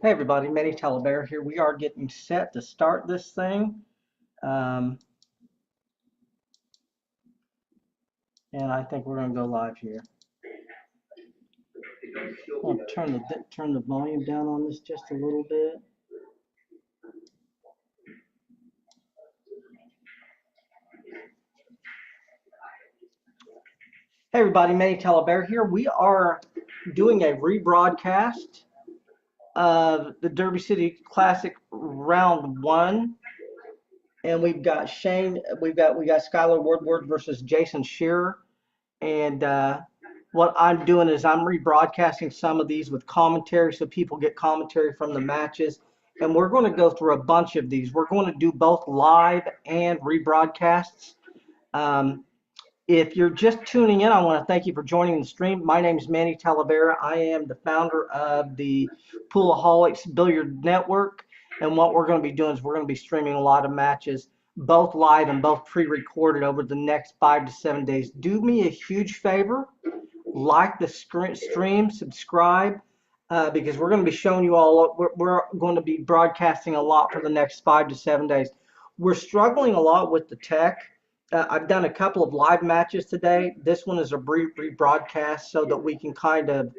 Hey everybody, Manny Talabear here. We are getting set to start this thing. Um, and I think we're going to go live here. I'll turn the volume down on this just a little bit. Hey everybody, Manny Talabear here. We are doing a rebroadcast of the Derby City Classic Round 1. And we've got Skyler Woodward versus Jason Shearer. And what I'm doing is I'm rebroadcasting some of these with commentary so people get commentary from the matches. And we're going to go through a bunch of these. We're going to do both live and rebroadcasts. If you're just tuning in, I want to thank you for joining the stream. My name is Manny Talavera. I am the founder of the Poolaholics Billiard Network. And what we're going to be doing is we're going to be streaming a lot of matches, both live and both pre-recorded over the next 5 to 7 days. Do me a huge favor, like the stream, subscribe, because we're going to be showing you all, we're going to be broadcasting a lot for the next 5 to 7 days. We're struggling a lot with the tech. I've done a couple of live matches today. This one is a brief rebroadcast so that we can kind of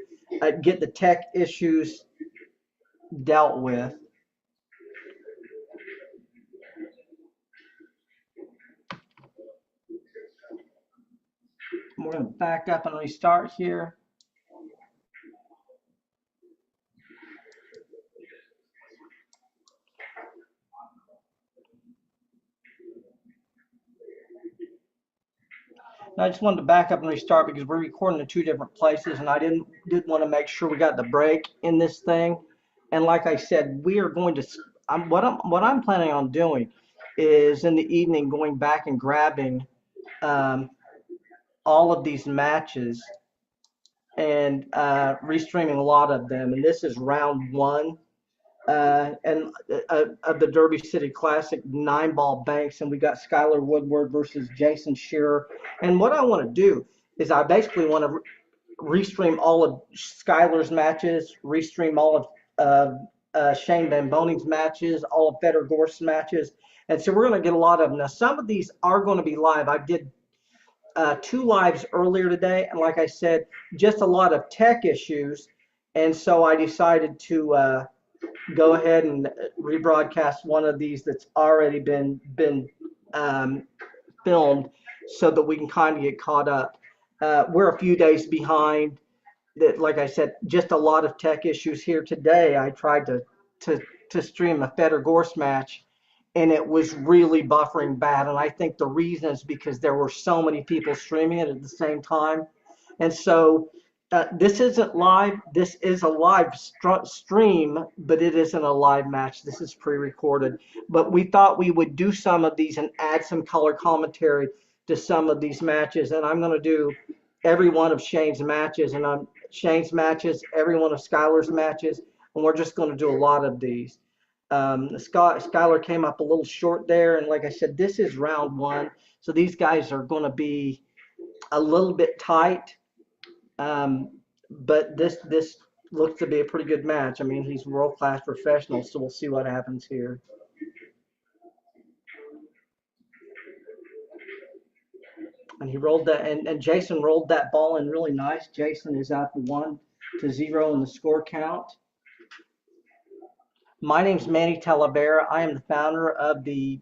get the tech issues dealt with. We're going to back up and restart here. I just wanted to back up and restart because we're recording in 2 different places, and I did want to make sure we got the break in this thing. And like I said, we are going to. What I'm planning on doing is in the evening going back and grabbing all of these matches and restreaming a lot of them. And this is round 1. Of the Derby City Classic 9-ball banks, and we got Skyler Woodward versus Jason Shearer. And what I want to do is I basically want to restream all of Skyler's matches, restream all of Shane Van Boning's matches, all of Fedor Gorst's matches, and so we're going to get a lot of them. Now, some of these are going to be live. I did 2 lives earlier today, and like I said, just a lot of tech issues, and so I decided to go ahead and rebroadcast one of these that's already been filmed so that we can kind of get caught up. We're a few days behind. That, like I said, just a lot of tech issues here today. I tried to stream a Fedor Gorst match, and it was really buffering bad. And I think the reason is because there were so many people streaming it at the same time. And so this isn't live. This is a live stream, but it isn't a live match. This is pre-recorded. But we thought we would do some of these and add some color commentary to some of these matches. And I'm going to do every one of Shane's matches, and every one of Skyler's matches, and we're just going to do a lot of these. Skyler came up a little short there, and like I said, this is round 1, so these guys are going to be a little bit tight. But this looks to be a pretty good match. I mean, he's world-class professional, so we'll see what happens here. And he rolled that, and Jason rolled that ball in really nice. Jason is up 1-0 in the score count. My name's Manny Talavera. I am the founder of the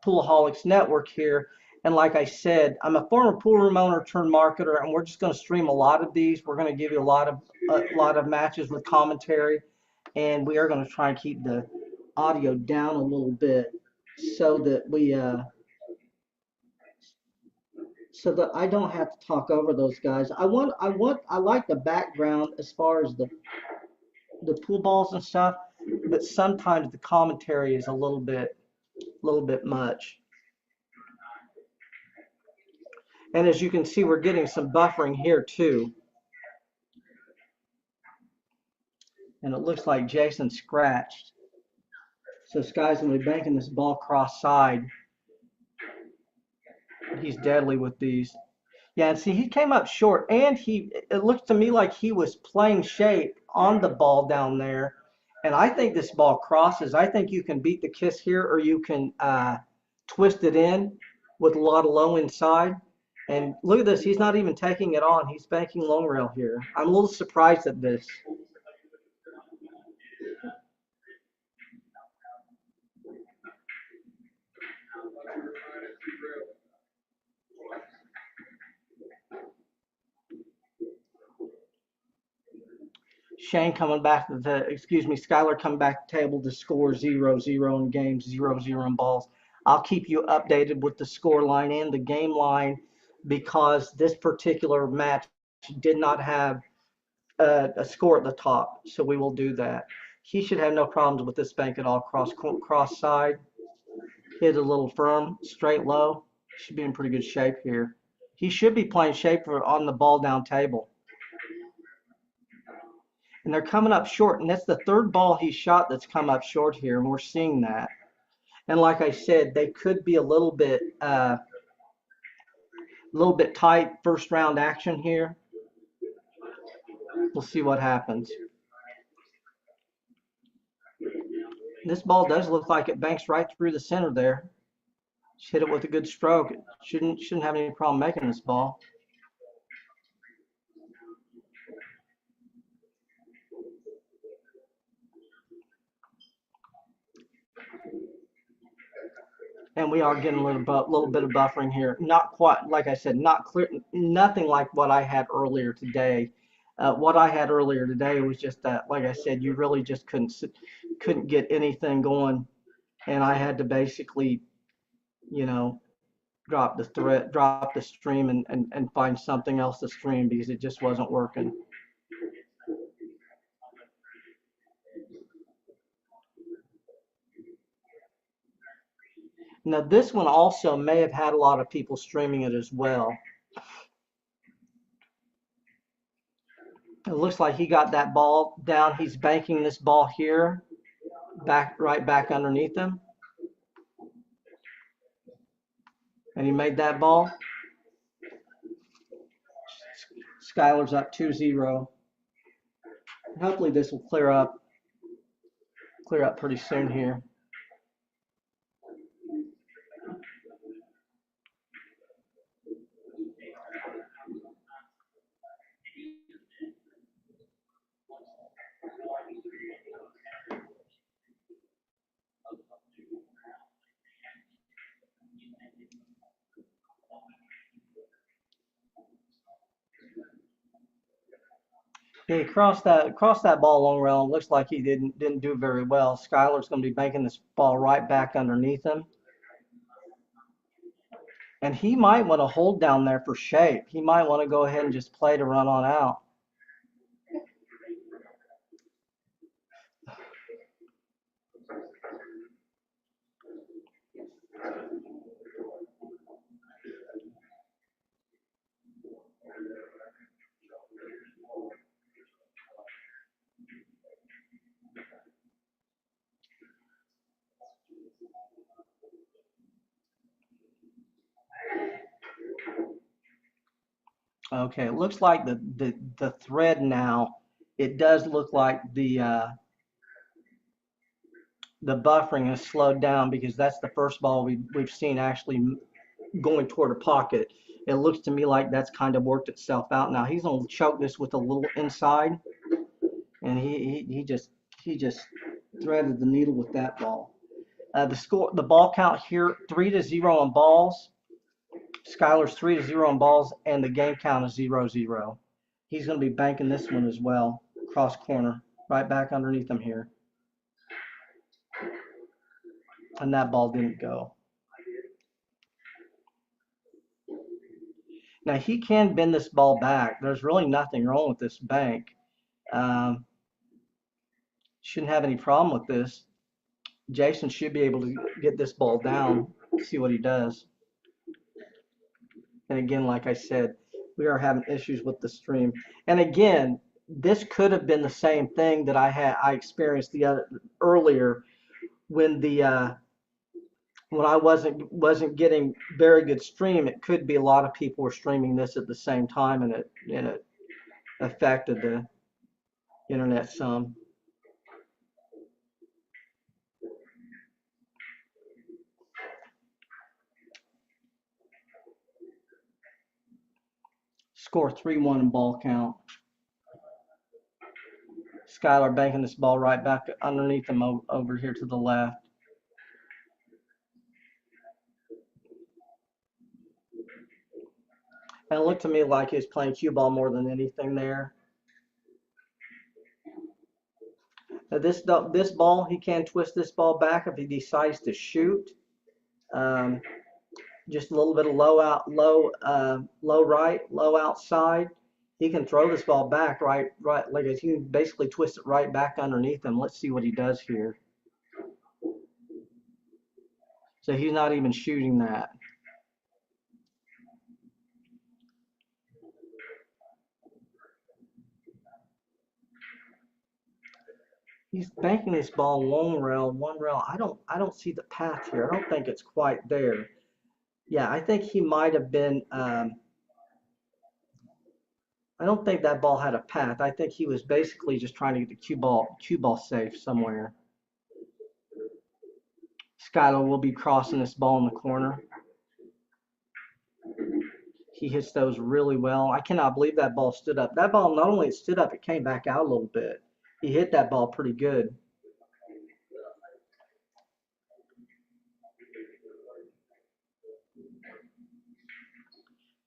Poolaholics Network here. And like I said, I'm a former pool room owner turned marketer, and we're just going to stream a lot of these. We're going to give you a lot of matches with commentary, and we are going to try and keep the audio down a little bit so that I don't have to talk over those guys. I like the background as far as the pool balls and stuff, but sometimes the commentary is a little bit much. And as you can see, we're getting some buffering here too. And it looks like Jason scratched. So Sky's going to be banking this ball cross side. He's deadly with these. Yeah, and see, he came up short, and it looks to me like he was playing shape on the ball down there. And I think this ball crosses. I think you can beat the kiss here, or you can twist it in with a lot of low inside. And look at this, he's not even taking it on. He's banking long rail here. I'm a little surprised at this. Shane coming back to Skyler coming back to table to score 0-0 in games, 0-0 in balls. I'll keep you updated with the score line and the game line because this particular match did not have a score at the top, so we will do that. He should have no problems with this bank at all. Cross side, hit a little firm, straight low. Should be in pretty good shape here. He should be playing shape on the ball down table. And they're coming up short, and that's the third ball he shot that's come up short here, and we're seeing that. And like I said, they could be a little bit tight first round action here. We'll see what happens. This ball does look like it banks right through the center there. Just hit it with a good stroke. It shouldn't have any problem making this ball. And we are getting a little bit of buffering here. Not quite, like I said, not clear, nothing like what I had earlier today. What I had earlier today was just that, like I said, you really just couldn't get anything going, and I had to basically, you know, drop the stream, and find something else to stream because it just wasn't working. Now this one also may have had a lot of people streaming it as well. It looks like he got that ball down. He's banking this ball here, right back underneath him. And he made that ball. Skyler's up 2-0. Hopefully this will clear up pretty soon here. Yeah, he crossed that ball long rail, and looks like he didn't do very well. Skyler's going to be banking this ball right back underneath him. And he might want to hold down there for shape. He might want to go ahead and just play to run on out. Okay, it looks like the thread now, it does look like the buffering has slowed down because that's the first ball we've seen actually going toward a pocket. It looks to me like that's kind of worked itself out. Now he's gonna choke this with a little inside, and he just threaded the needle with that ball. The ball count here, 3-0 on balls. Skyler's 3-0 on balls, and the game count is 0-0. He's going to be banking this one as well. Cross corner, right back underneath him here. And that ball didn't go. Now he can bend this ball back. There's really nothing wrong with this bank. Shouldn't have any problem with this. Jason should be able to get this ball down. See what he does. And again, like I said, we are having issues with the stream. And again, this could have been the same thing that I experienced earlier when when I wasn't getting very good stream, it could be a lot of people were streaming this at the same time, and it affected the internet some. Score 3-1 in ball count. Skyler banking this ball right back underneath him over here to the left. And it looked to me like he was playing cue ball more than anything there. Now this ball, he can twist this ball back if he decides to shoot. Just a little bit of low right, low outside. He can throw this ball back right, like he can basically twist it right back underneath him. Let's see what he does here. So he's not even shooting that. He's banking this ball long rail, one rail. I don't see the path here. I don't think it's quite there. Yeah, I think he might have been. I don't think that ball had a path. I think he was basically just trying to get the cue ball safe somewhere. Skyler will be crossing this ball in the corner. He hits those really well. I cannot believe that ball stood up. That ball, not only it stood up, it came back out a little bit. He hit that ball pretty good.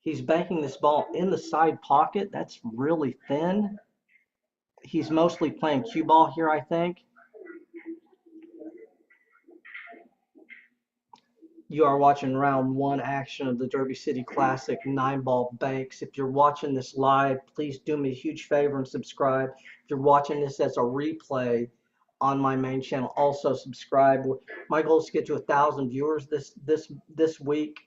He's banking this ball in the side pocket. That's really thin. He's mostly playing cue ball here, I think. You are watching round 1 action of the Derby City Classic 9-ball banks. If you're watching this live, please do me a huge favor and subscribe. If you're watching this as a replay on my main channel, also subscribe. My goal is to get to 1,000 viewers this week.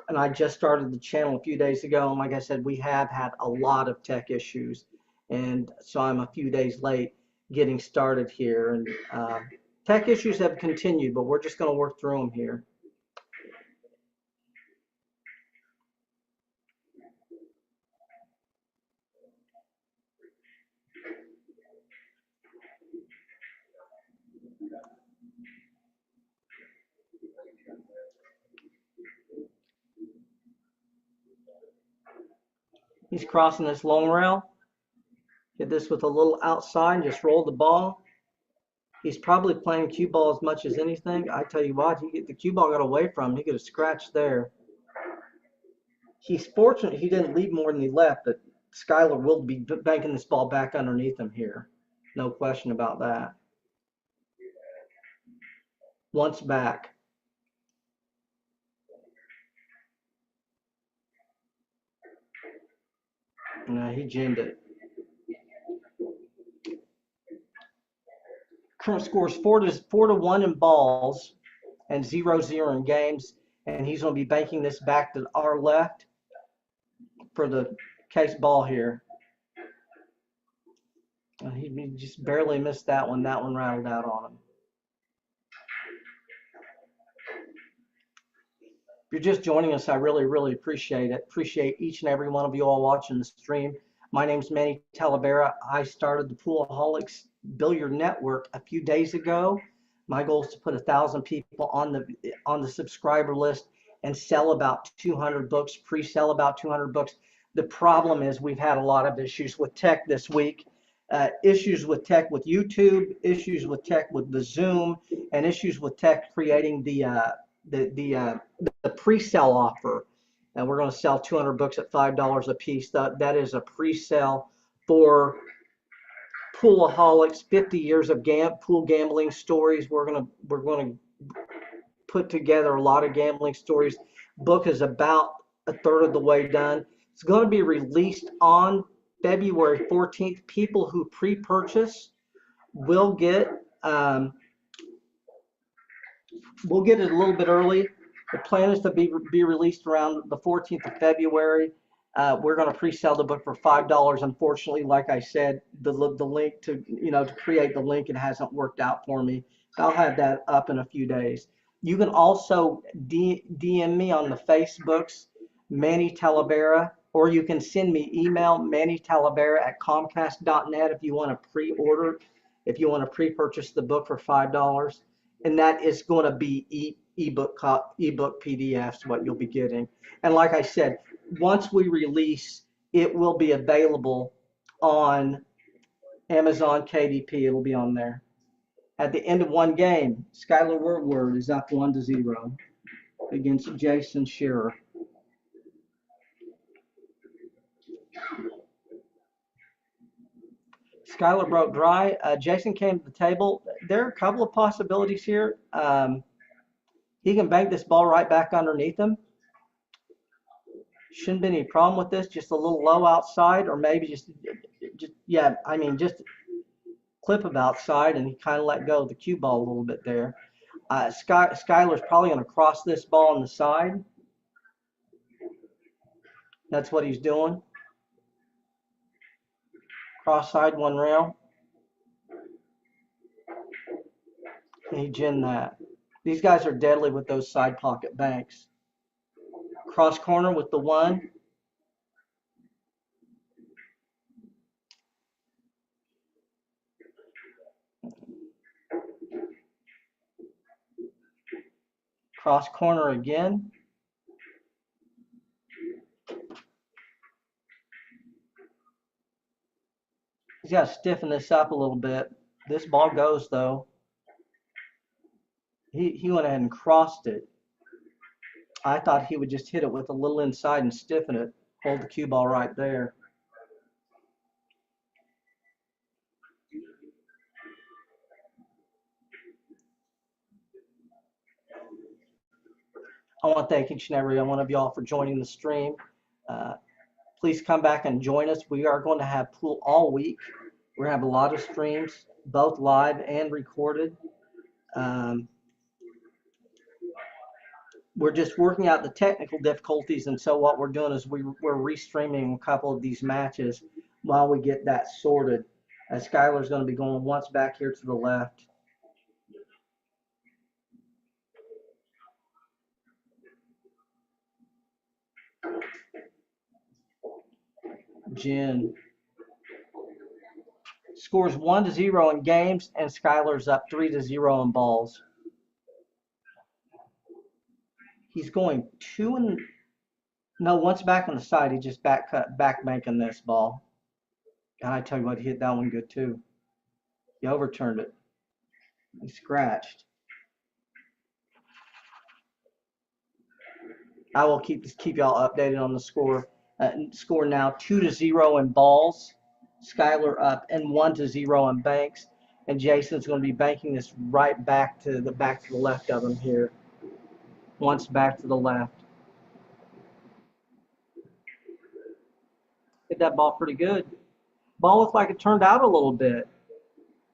And I just started the channel a few days ago, and like I said, we have had a lot of tech issues, and so I'm a few days late getting started here. And tech issues have continued, but we're just going to work through them here. He's crossing this long rail. Hit this with a little outside, just roll the ball. He's probably playing cue ball as much as anything. I tell you what, the cue ball got away from him. He could have scratched there. He's fortunate he didn't leave more than he left, but Skyler will be banking this ball back underneath him here. No question about that. Once back. No, he jammed it. Current score is 4-1 in balls and 0-0 in games, and he's going to be banking this back to our left for the case ball here. He just barely missed that one. That one rattled out on him. If you're just joining us, I really, really appreciate it. Appreciate each and every one of you all watching the stream. My name's Manny Talavera. I started the Poolaholics Billiard Network a few days ago. My goal is to put 1,000 people on the subscriber list and sell about 200 books, pre-sell about 200 books. The problem is we've had a lot of issues with tech this week. Issues with tech with YouTube, issues with tech with the Zoom, and issues with tech creating the pre-sale offer. And we're going to sell 200 books at $5 a piece. That is a pre-sale for Poolaholics, 50 years of pool gambling stories. We're going to put together a lot of gambling stories. Book is about a third of the way done. It's going to be released on February 14th. People who pre-purchase will get it a little bit early. The plan is to be released around the 14th of February. We're going to pre-sell the book for $5. Unfortunately, like I said, the link to create the link, it hasn't worked out for me. I'll have that up in a few days. You can also DM me on the Facebooks, Manny Talavera, or you can send me email, mannytalavera@comcast.net if you want to pre-order, if you want to pre-purchase the book for $5. And that is going to be ebook PDFs, what you'll be getting. And like I said, once we release, it will be available on Amazon KDP. It'll be on there. At the end of one game, Skyler Woodward is up 1-0 against Jason Shearer. Skyler broke dry. Jason came to the table. There are a couple of possibilities here. He can bank this ball right back underneath him. Shouldn't be any problem with this. Just a little low outside, or maybe just clip of outside, and he kind of let go of the cue ball a little bit there. Skyler's probably going to cross this ball on the side. That's what he's doing. Cross side, one rail. And he ginned that. These guys are deadly with those side pocket banks. Cross corner with the one. Cross corner again. He's got to stiffen this up a little bit. This ball goes though. He went ahead and crossed it. I thought he would just hit it with a little inside and stiffen it. Hold the cue ball right there. I want to thank each and every one of y'all for joining the stream. Please come back and join us. We are going to have pool all week. We're going to have a lot of streams, both live and recorded. We're just working out the technical difficulties, and so what we're doing is we're restreaming a couple of these matches while we get that sorted. Skyler's going to be going once back here to the left. Jen scores 1-0 in games, and Skyler's up 3-0 in balls. He's going once back on the side, he just back banking this ball. And I tell you what, he hit that one good too. He overturned it. He scratched. I will keep y'all updated on the score. Score now 2-0 in balls. Skyler up, and 1-0 in banks. And Jason's going to be banking this right back to the left of him here. Once back to the left. Hit that ball pretty good. Ball looked like it turned out a little bit.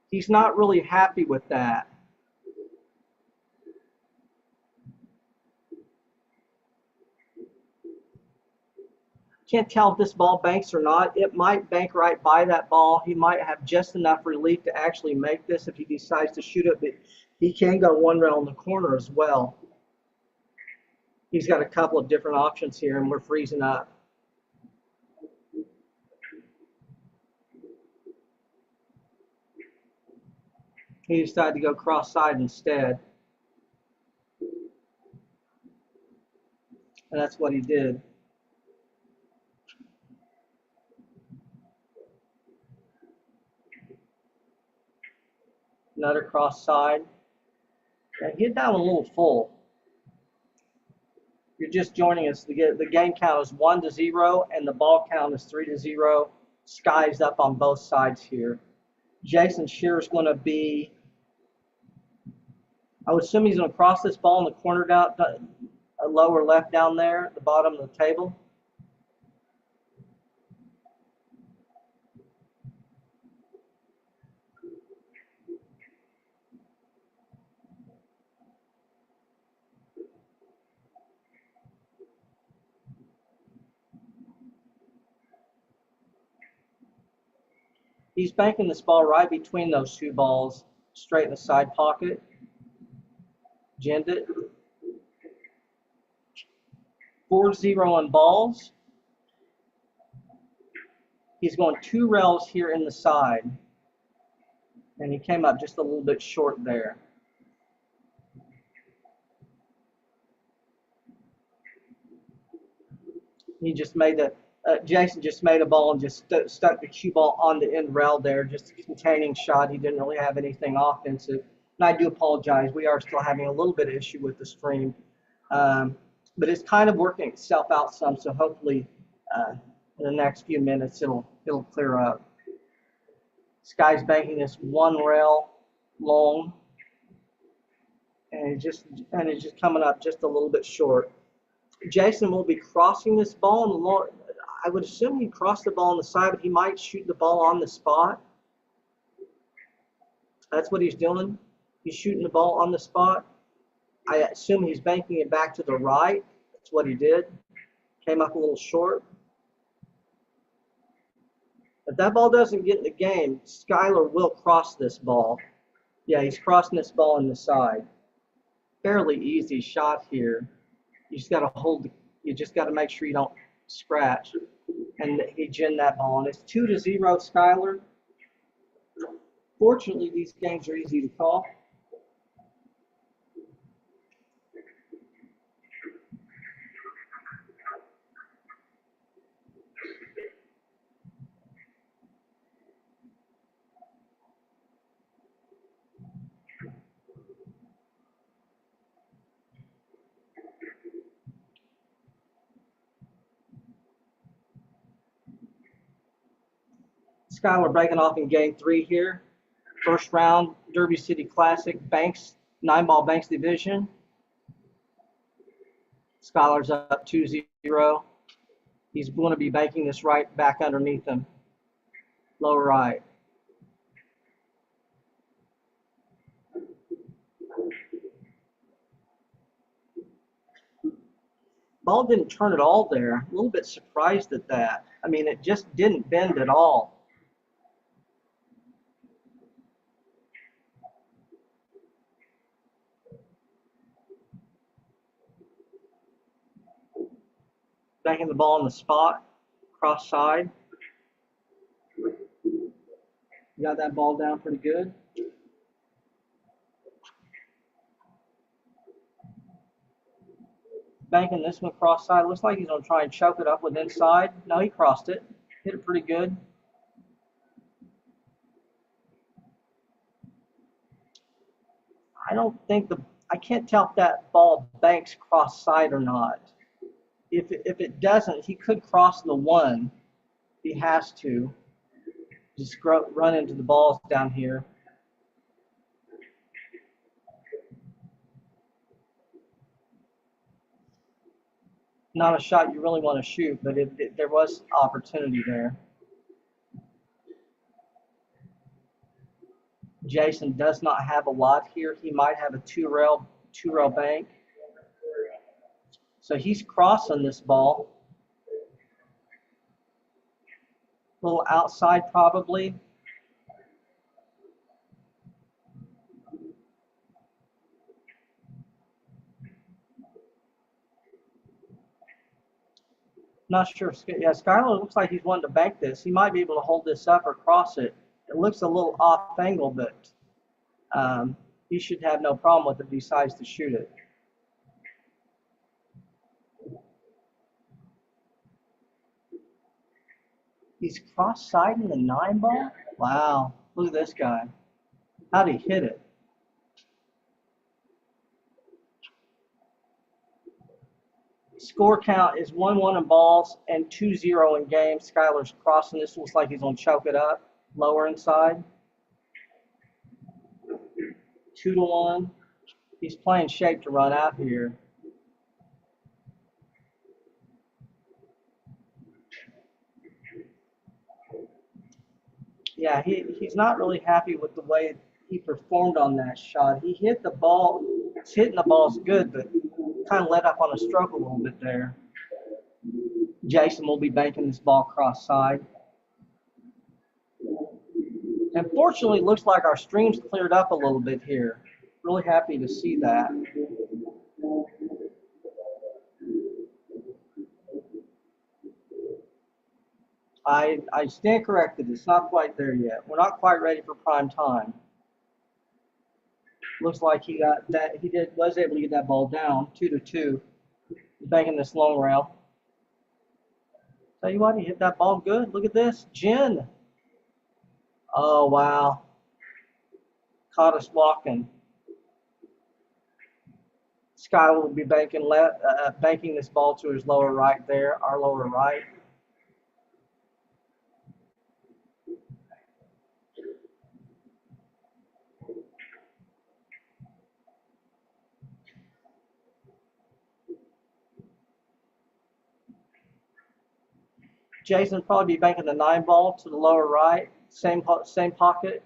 He's not really happy with that. Can't tell if this ball banks or not. It might bank right by that ball. He might have just enough relief to actually make this if he decides to shoot it, but he can go one rail in the corner as well. He's got a couple of different options here, and we're freezing up. He decided to go cross-side instead. And that's what he did. Another cross-side. And he hit that one a little full. You're just joining us. The game count is 1-0, and the ball count is 3-0. Sky's up on both sides here. Jason Shearer is going to be, I would assume he's going to cross this ball in the corner down, lower left down there at the bottom of the table. He's banking this ball right between those two balls, straight in the side pocket. Ginned it. 4-0 on balls. He's going 2 rails here in the side. And he came up just a little bit short there. He just made the Jason just made a ball and just stuck the cue ball on the end rail there, just a containing shot. He didn't really have anything offensive. And I do apologize. We are still having a little bit of issue with the stream. But it's kind of working itself out some, so hopefully in the next few minutes it'll clear up. Sky's banking this 1 rail long, and it's just coming up just a little bit short. Jason will be crossing this ball, and I would assume he'd cross the ball on the side, but he might shoot the ball on the spot. That's what he's doing. He's shooting the ball on the spot. I assume he's banking it back to the right. That's what he did. Came up a little short. If that ball doesn't get in the game, Skyler will cross this ball. Yeah, he's crossing this ball on the side. Fairly easy shot here. You just got to you just got to make sure you don't scratch. And he ginned that ball. And it's 2-0 Skyler. Fortunately, these games are easy to call. Skyler breaking off in game 3 here. First round, Derby City Classic, Banks, 9-ball Banks division. Skyler's up 2-0. He's going to be banking this right back underneath him. Lower right. Ball didn't turn at all there. A little bit surprised at that. I mean, it just didn't bend at all. Banking the ball on the spot, cross side. Got that ball down pretty good. Banking this one cross side. Looks like he's going to try and choke it up with inside. No, he crossed it. Hit it pretty good. I can't tell if that ball banks cross side or not. If it doesn't, he could cross the 1. He has to. Just run into the balls down here. Not a shot you really want to shoot, but there was opportunity there. Jason does not have a lot here. He might have a 2-rail bank. So he's crossing this ball. A little outside probably. Not sure. Yeah, Skyler looks like he's wanting to bank this. He might be able to hold this up or cross it. It looks a little off angle, but he should have no problem with it if he decides to shoot it. He's cross-siding the 9-ball? Wow, look at this guy. How'd he hit it? Score count is 1-1 in balls and 2-0 in games. Skyler's crossing this. Looks like he's going to choke it up. Lower inside. 2-1. He's playing shape to run out here. Yeah, he's not really happy with the way he performed on that shot. He hit the ball. It's hitting the balls good, but kind of let up on a stroke a little bit there. Jason will be banking this ball cross side. And fortunately, it looks like our stream's cleared up a little bit here. Really happy to see that. I stand corrected. It's not quite there yet. We're not quite ready for prime time. Looks like he got that. Was able to get that ball down 2-2. He's banking this long rail. Tell you what, he hit that ball good. Look at this, Jen. Oh wow, caught us walking. Skyler will be banking this ball to his lower right there, our lower right. Jason will probably be banking the 9 ball to the lower right, same pocket.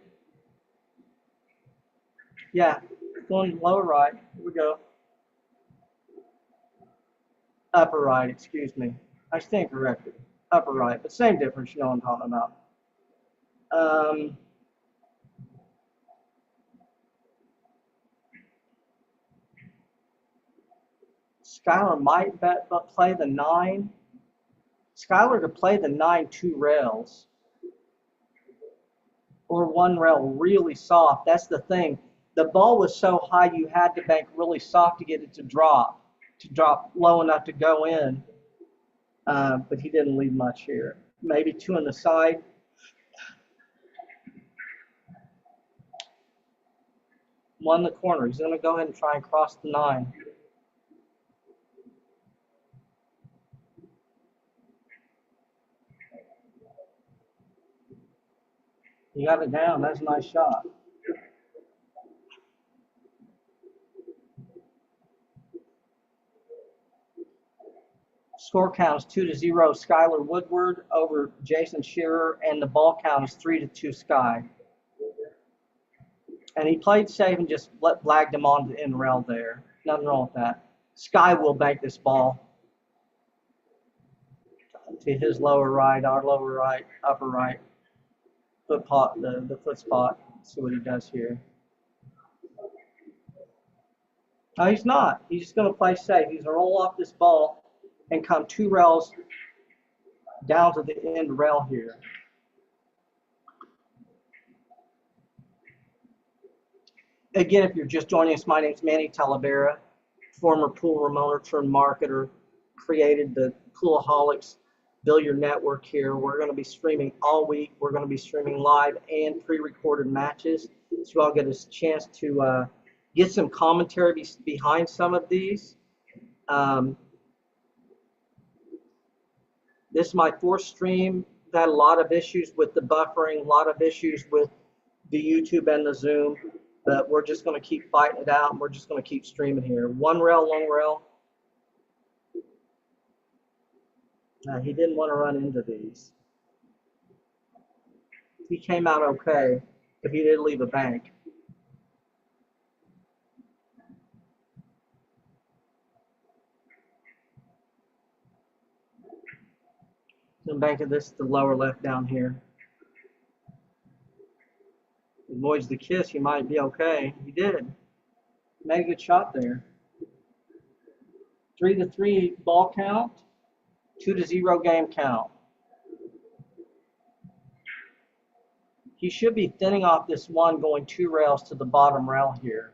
Yeah, going lower right. Here we go. Upper right, excuse me. I stand corrected. Upper right, but same difference, you know what I'm talking about. Skyler might play the 9. Skyler to play the 9 2 rails or 1 rail really soft. That's the thing. The ball was so high you had to bank really soft to get it to drop low enough to go in. But he didn't leave much here. Maybe 2 on the side. One in the corner. He's going to go ahead and try and cross the 9. He got it down. That's a nice shot. Score count is 2-0 Skyler Woodward over Jason Shearer, and the ball count is 3-2 Sky. And he played safe and just blagged him on the end rail there. Nothing wrong with that. Sky will bank this ball to his lower right, our lower right, upper right, the foot spot. Let's see what he does here. No, he's not. He's just going to play safe. He's going to roll off this ball and come 2 rails down to the end rail here. Again, if you're just joining us, my name is Manny Talavera, former pool remoter turned marketer, created the Poolaholics Billiard Network here. We're going to be streaming all week. We're going to be streaming live and pre-recorded matches, so you all get a chance to get some commentary behind some of these. This is my 4th stream. Had a lot of issues with the buffering, a lot of issues with the YouTube and the Zoom, but we're just going to keep fighting it out, and we're just going to keep streaming here. 1 rail, long rail. He didn't want to run into these. He came out okay, but he did leave a bank. So banking this to the lower left down here. Avoids the kiss, he might be okay. He did. Made a good shot there. 3-3 ball count, 2-0 game count. He should be thinning off this 1 going 2 rails to the bottom rail here.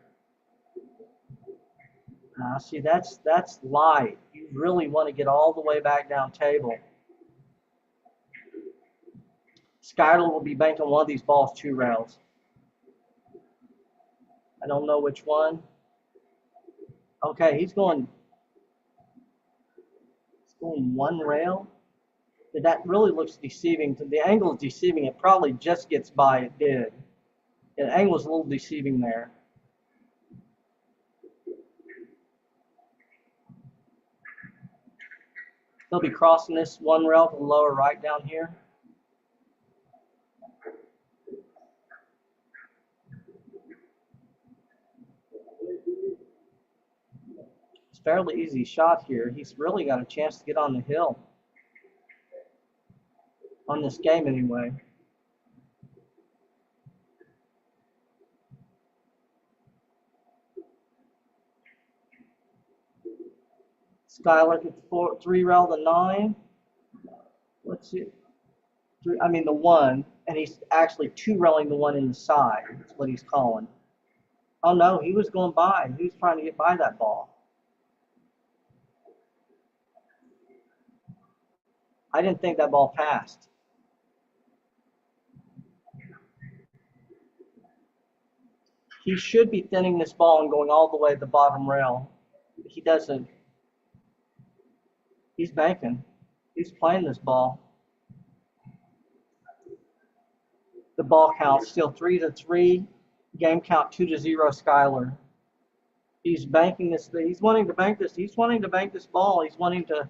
See, that's light. You really want to get all the way back down table. Skyler will be banking one of these balls 2 rails. I don't know which one. Okay, he's going 1 rail. That really looks deceiving. The angle is deceiving. It probably just gets by. It did. The angle is a little deceiving there. They'll be crossing this 1 rail to the lower right down here. It's a fairly easy shot here. He's really got a chance to get on the hill. On this game anyway. Skyler gets three rail the 9. Let's see. I mean the 1, and he's actually two railing the 1 inside. That's what he's calling. Oh no, he was going by. He was trying to get by that ball. I didn't think that ball passed. He should be thinning this ball and going all the way to the bottom rail. He doesn't. He's banking. He's playing this ball. The ball count still 3-3. Game count 2-0. Skyler. He's banking this. He's wanting to bank this. He's wanting to bank this ball. He's wanting to.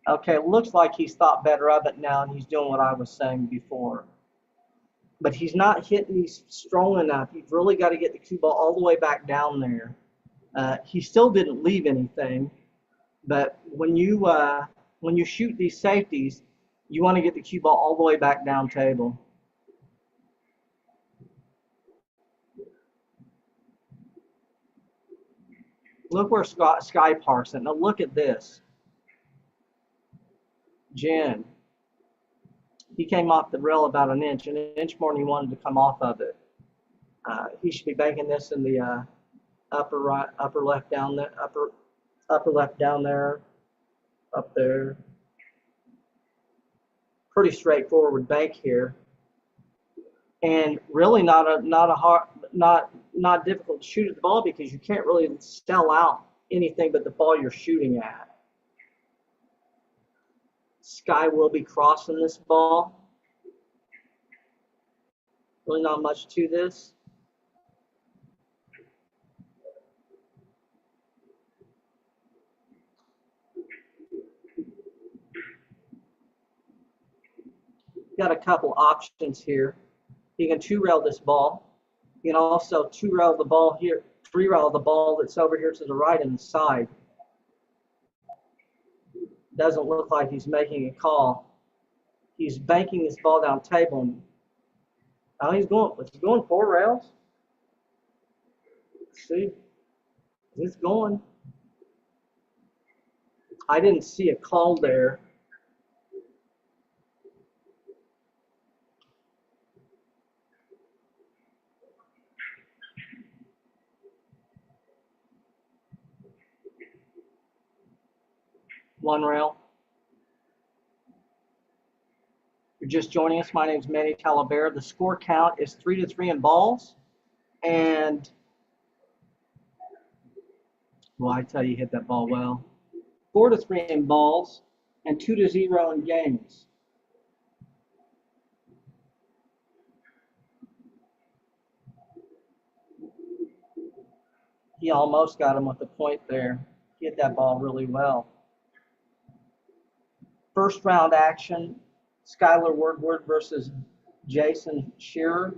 Okay, looks like he's thought better of it now, and he's doing what I was saying before. But he's not hitting these strong enough. You've really got to get the cue ball all the way back down there. He still didn't leave anything, but when you shoot these safeties, you want to get the cue ball all the way back down table. Look where Sky parks it. Now look at this. Jen. He came off the rail about an inch more than he wanted to come off of it. He should be banking this in the upper left down there, upper left down there, up there. Pretty straightforward bank here, and really not difficult to shoot at the ball because you can't really sell out anything but the ball you're shooting at. Sky will be crossing this ball. Really not much to this. Got a couple options here. You can two-rail this ball. You can also two-rail the ball here, three-rail the ball that's over here to the right and the side. Doesn't look like he's making a call. He's banking this ball down table. And now he's going 4 rails. Let's see. It's going. I didn't see a call there. One rail. You're just joining us. My name is Manny Talibera. The score count is 3-3 in balls, and well, I tell you, hit that ball well. 4-3 in balls, and 2-0 in games. He almost got him with the point there. He hit that ball really well. First round action, Skyler Woodward versus Jason Shearer.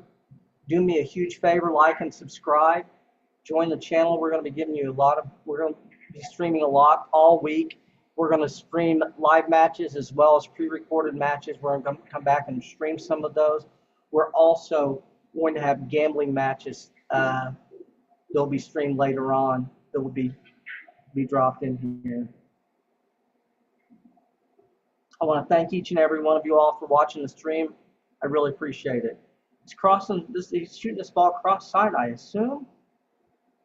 Do me a huge favor, like and subscribe. Join the channel. We're going to be giving you we're going to be streaming a lot all week. We're going to stream live matches as well as pre-recorded matches. We're going to come back and stream some of those. We're also going to have gambling matches. They'll be streamed later on. That will be dropped in here. I want to thank each and every one of you all for watching the stream. I really appreciate it. He's shooting this ball cross-side, I assume.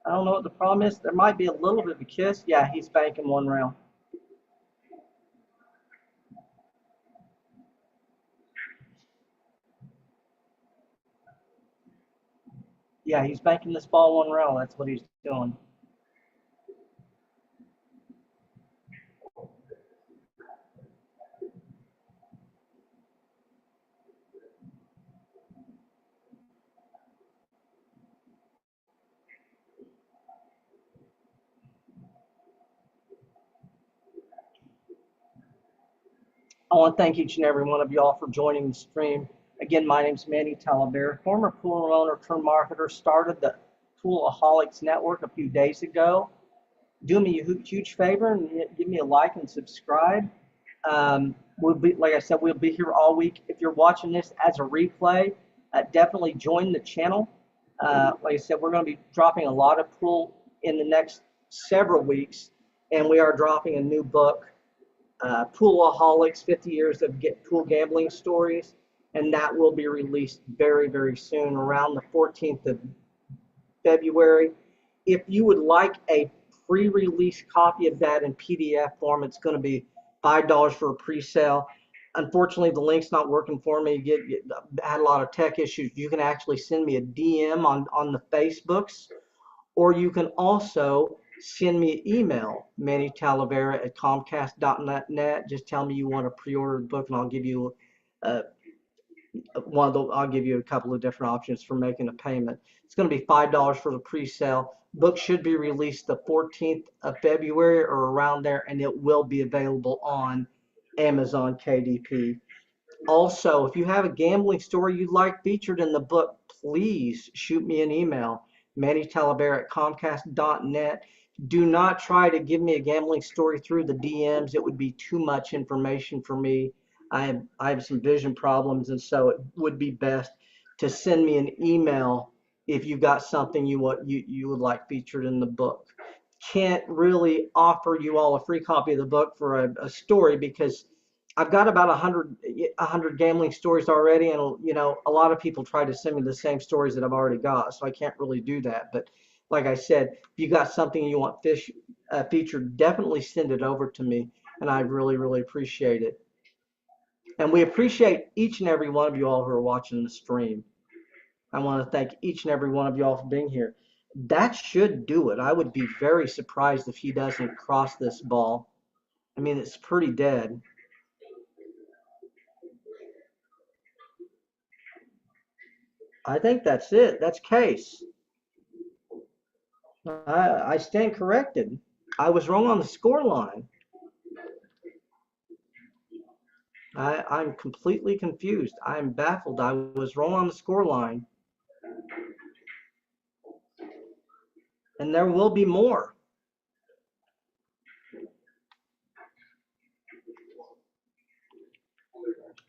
I don't know what the problem is. There might be a little bit of a kiss. Yeah, he's banking one rail. Yeah, he's banking this ball one rail. That's what he's doing. I want to thank each and every one of you all for joining the stream. Again, my name is Manny Talibera, former pool owner turned marketer, started the Poolaholics Network a few days ago. Do me a huge favor and give me a like and subscribe. Like I said, we'll be here all week. If you're watching this as a replay, definitely join the channel. Like I said, we're going to be dropping a lot of pool in the next several weeks, and we are dropping a new book, Poolaholics: 50 Years of Pool Gambling Stories, and that will be released very, very soon, around the 14th of February. If you would like a pre-release copy of that in PDF form, it's going to be $5 for a pre-sale. Unfortunately, the link's not working for me. I had a lot of tech issues. You can actually send me a DM on the Facebooks, or you can also send me an email, mannytalavera@comcast.net. Just tell me you want to pre-order the book, and I'll give you uh, I'll give you a couple of different options for making a payment. It's going to be $5 for the pre-sale. Book should be released the 14th of February or around there, and it will be available on Amazon KDP. Also, if you have a gambling story you'd like featured in the book, please shoot me an email, mannytalavera@comcast.net. Do not try to give me a gambling story through the DMs. It would be too much information for me. I have some vision problems, and so it would be best to send me an email if you've got something you would like featured in the book. Can't really offer you all a free copy of the book for a story because I've got about 100 gambling stories already, and a lot of people try to send me the same stories that I've already got, so I can't really do that. But like I said, if you got something you want featured, definitely send it over to me, and I really, really appreciate it. And we appreciate each and every one of you all who are watching the stream. I want to thank each and every one of you all for being here. That should do it. I would be very surprised if he doesn't cross this ball. I mean, it's pretty dead. I think that's it. That's case. I stand corrected. I was wrong on the score line. I'm completely confused. I'm baffled. I was wrong on the score line. And there will be more.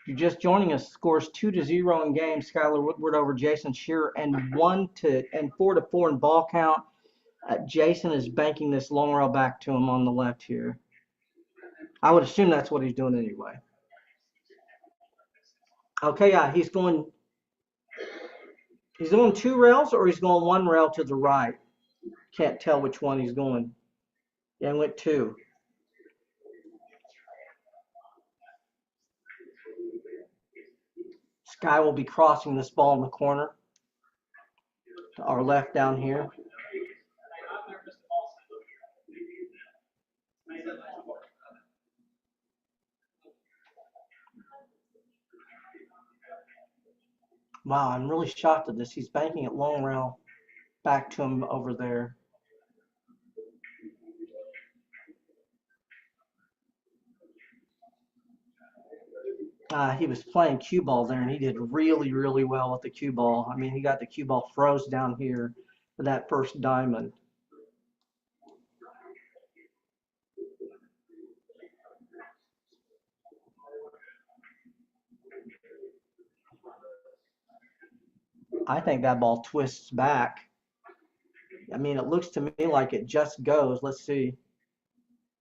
You're just joining us. Scores 2-0 in game. Skyler Woodward over Jason Shearer, and 4-4 in ball count. Jason is banking this long rail back to him on the left here. I would assume that's what he's doing anyway. Okay, yeah, he's going 2 rails, or he's going 1 rail to the right. Can't tell which one he's going. Yeah, he went 2. Sky will be crossing this ball in the corner to our left down here. Wow, I'm really shocked at this. He's banking it long rail back to him over there. He was playing cue ball there, and he did really, really well with the cue ball. I mean, he got the cue ball froze down here for that first diamond. I think that ball twists back. I mean, it looks to me like it just goes. Let's see.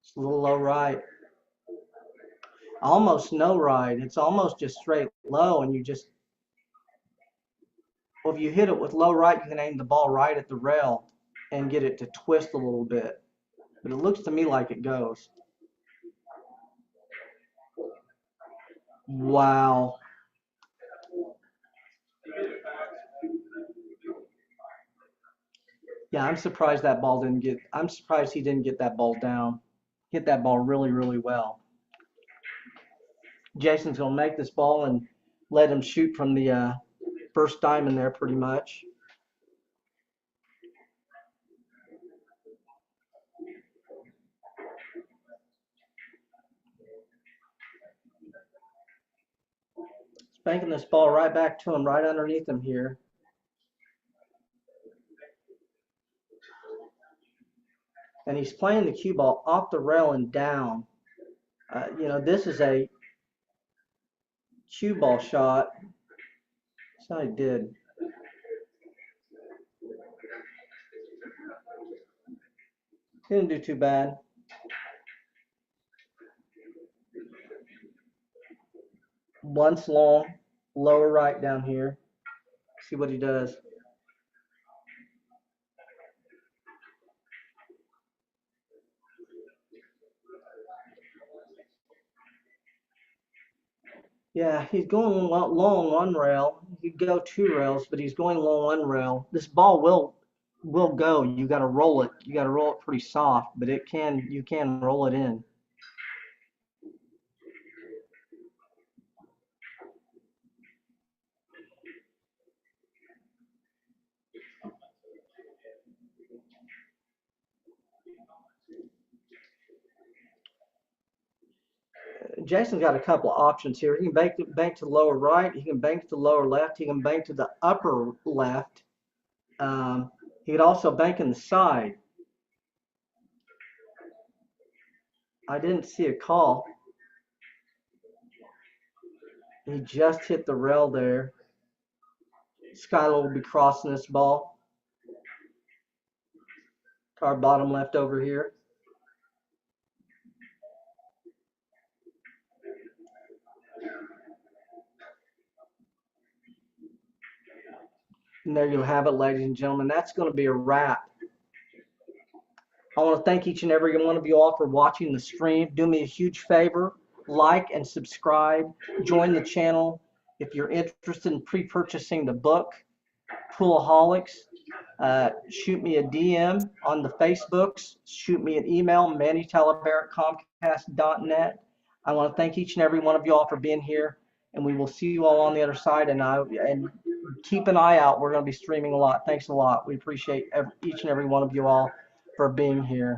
It's a little low right. Almost no ride. It's almost just straight low, and well, if you hit it with low right, you can aim the ball right at the rail and get it to twist a little bit. But it looks to me like it goes. Wow. Yeah, I'm surprised I'm surprised he didn't get that ball down. Hit that ball really, really well. Jason's going to make this ball and let him shoot from the first diamond there pretty much. Spanking this ball right back to him, right underneath him here. And he's playing the cue ball off the rail and down. This is a cue ball shot. That's how he did. Didn't do too bad. Once long, lower right down here. See what he does. Yeah, he's going long one rail. You could go two rails, but he's going long one rail. This ball will go. You got to roll it. You got to roll it pretty soft, but you can roll it in. Jason's got a couple of options here. He can bank to the lower right. He can bank to the lower left. He can bank to the upper left. Um, he could also bank in the side. I didn't see a call. He just hit the rail there. Skyler will be crossing this ball. Car bottom left over here. And there you have it, ladies and gentlemen. That's going to be a wrap. I want to thank each and every one of you all for watching the stream. Do me a huge favor, like and subscribe. Join the channel. If you're interested in pre-purchasing the book, Poolaholics, shoot me a DM on the Facebooks. Shoot me an email, mannytalabear@comcast.net. I want to thank each and every one of you all for being here, and we will see you all on the other side. And keep an eye out. We're going to be streaming a lot. Thanks a lot. We appreciate each and every one of you all for being here.